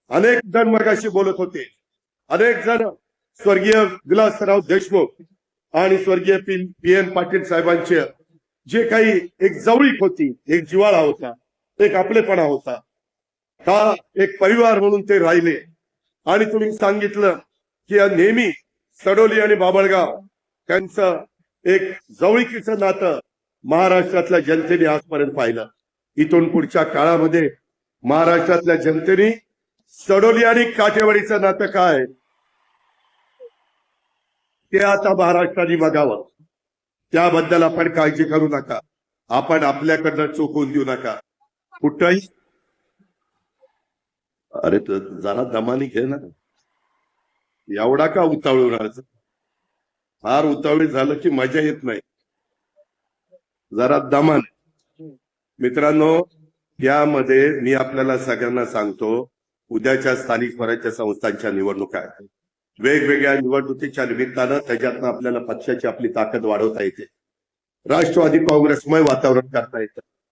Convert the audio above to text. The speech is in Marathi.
अनेक जण मगाशी बोलत होते, अनेक जण स्वर्गीय विलासराव देशमुख आणि स्वर्गीय पी एन पाटील साहेबांचे जे काही एक जवळीक होती, एक जिव्हाळा होता, एक आपलेपणा होता, हा एक परिवार म्हणून ते राहिले. आणि तुम्ही सांगितलं की नेहमी सडोली आणि बाबळगाव त्यांचं एक जवळीकीचं नातं महाराष्ट्रातल्या जनतेने आजपर्यंत पाहिलं. इथून पुढच्या काळामध्ये महाराष्ट्रातल्या जनतेने सडोली आणि काठेवाडीचं नातं काय ते आता महाराष्ट्राने बघावं. त्याबद्दल आपण काळजी करू नका. आपण आपल्याकडनं चुकून देऊ नका कुठंही. अरे जरा दमानी घे ना, एवढा का उतावळून राहायचं? फार उतावळी झालं की मजा येत नाही. जरा दमाने. मित्रांनो, यामध्ये मी आपल्याला सगळ्यांना सांगतो, उद्याच्या स्थानिक स्वराज्य संस्थांच्या निवडणुका आहेत. वेगवेगळ्या निवडणुकीच्या निमित्तानं त्याच्यातनं आपल्याला पक्षाची आपली ताकद वाढवता येते. राष्ट्रवादी काँग्रेसमय वातावरण करता येतं.